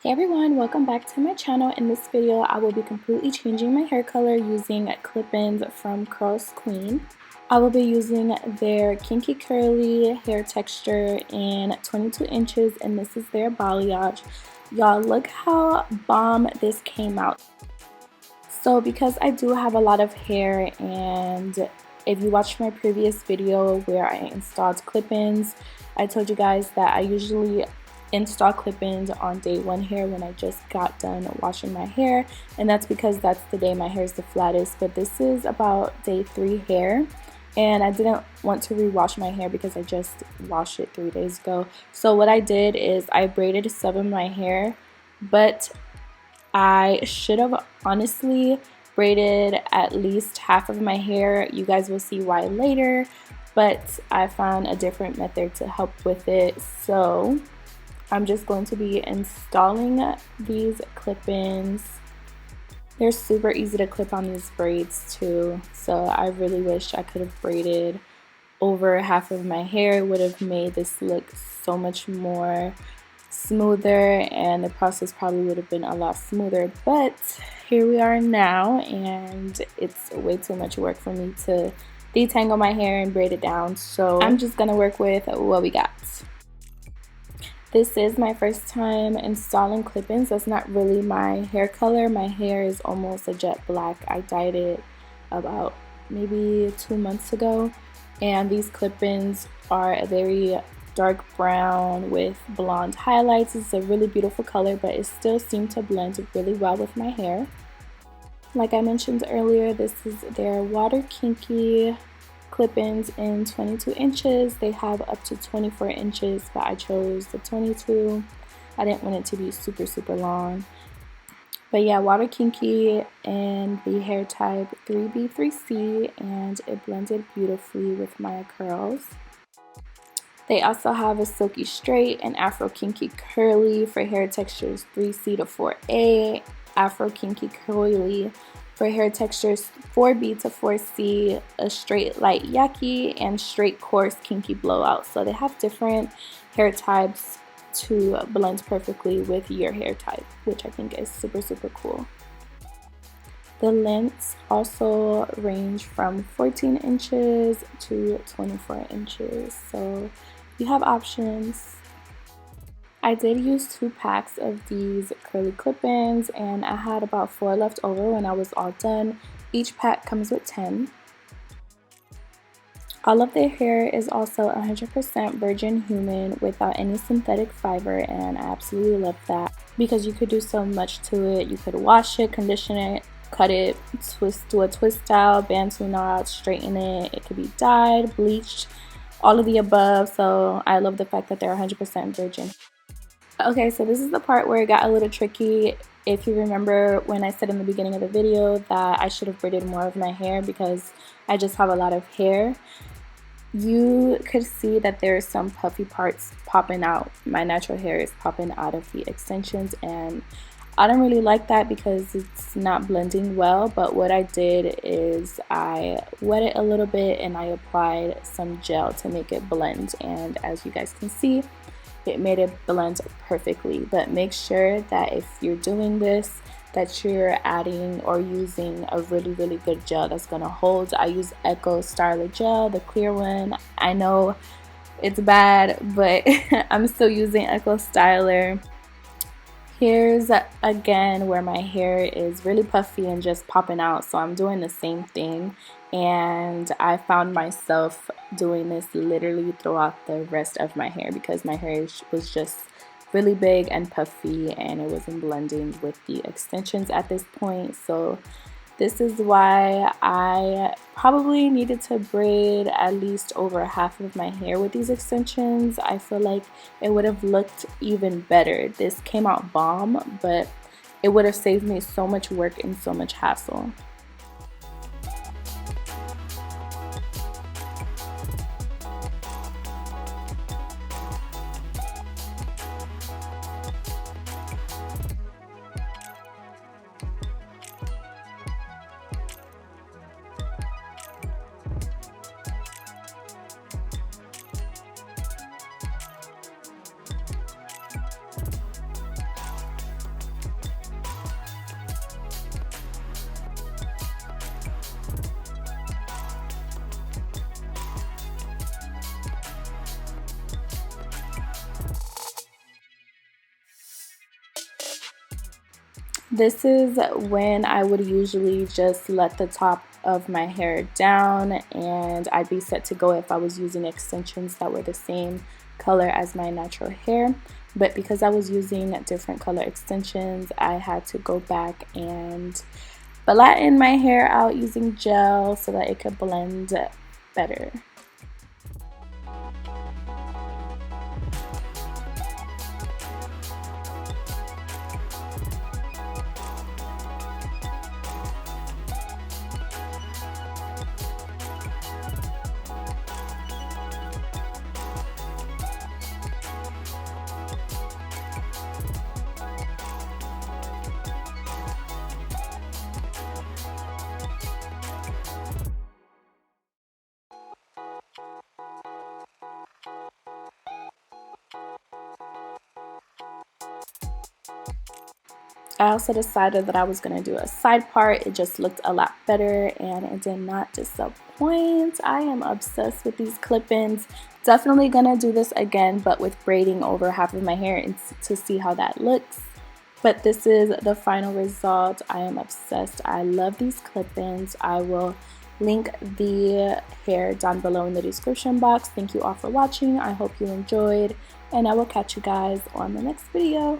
Hey everyone, welcome back to my channel. In this video, I will be completely changing my hair color using clip-ins from Curlsqueen. I will be using their kinky curly hair texture in 22 inches, and this is their balayage. Y'all, look how bomb this came out. So because I do have a lot of hair, and if you watched my previous video where I installed clip-ins, I told you guys that I usually install clip-ins on day 1 hair when I just got done washing my hair, and that's because that's the day my hair is the flattest. But this is about day 3 hair, and I didn't want to rewash my hair because I just washed it 3 days ago. So what I did is I braided some of my hair, but I should have honestly braided at least half of my hair. You guys will see why later, but I found a different method to help with it. So I'm just going to be installing these clip-ins. They're super easy to clip on these braids too, so I really wish I could have braided over half of my hair. It would have made this look so much more smoother, and the process probably would have been a lot smoother. But here we are now, and it's way too much work for me to detangle my hair and braid it down, so I'm just gonna work with what we got. This is my first time installing clip-ins. That's not really my hair color. My hair is almost a jet black. I dyed it about maybe 2 months ago, and these clip-ins are a very dark brown with blonde highlights. It's a really beautiful color, but it still seemed to blend really well with my hair. Like I mentioned earlier, this is their water kinky clip-ins in 22 inches. They have up to 24 inches, but I chose the 22. I didn't want it to be super long. But yeah, water kinky and the hair type 3B3C, and it blended beautifully with my curls. They also have a silky straight and afro kinky curly for hair textures 3C to 4A, afro kinky curly for hair textures 4B to 4C, a straight light yucky, and straight coarse kinky blowout. So they have different hair types to blend perfectly with your hair type, which I think is super cool. The lengths also range from 14 inches to 24 inches, so you have options. I did use 2 packs of these curly clip-ins, and I had about 4 left over when I was all done. Each pack comes with 10. All of their hair is also 100% virgin human without any synthetic fiber, and I absolutely love that because you could do so much to it. You could wash it, condition it, cut it, do a twist style, bantu knot, straighten it. It could be dyed, bleached, all of the above. So I love the fact that they're 100% virgin. Okay, so this is the part where it got a little tricky. If you remember when I said in the beginning of the video that I should have braided more of my hair because I just have a lot of hair, you could see that there are some puffy parts popping out. My natural hair is popping out of the extensions, and I don't really like that because it's not blending well. But what I did is I wet it a little bit and I applied some gel to make it blend, and as you guys can see, it made it blend perfectly. But make sure that if you're doing this, that you're adding or using a really good gel that's gonna hold. I use Echo Styler gel, the clear one. I know it's bad, but I'm still using Echo Styler. Here's again where my hair is really puffy and just popping out, so I'm doing the same thing, and I found myself doing this literally throughout the rest of my hair because my hair was just really big and puffy and it wasn't blending with the extensions at this point. So this is why I probably needed to braid at least over half of my hair with these extensions. I feel like it would have looked even better. This came out bomb, but it would have saved me so much work and so much hassle. This is when I would usually just let the top of my hair down and I'd be set to go if I was using extensions that were the same color as my natural hair. But because I was using different color extensions, I had to go back and flatten my hair out using gel so that it could blend better. I also decided that I was going to do a side part. It just looked a lot better and it did not disappoint. I am obsessed with these clip-ins. Definitely going to do this again, but with braiding over half of my hair and to see how that looks. But this is the final result. I am obsessed. I love these clip-ins. I will link the hair down below in the description box. Thank you all for watching. I hope you enjoyed, and I will catch you guys on the next video.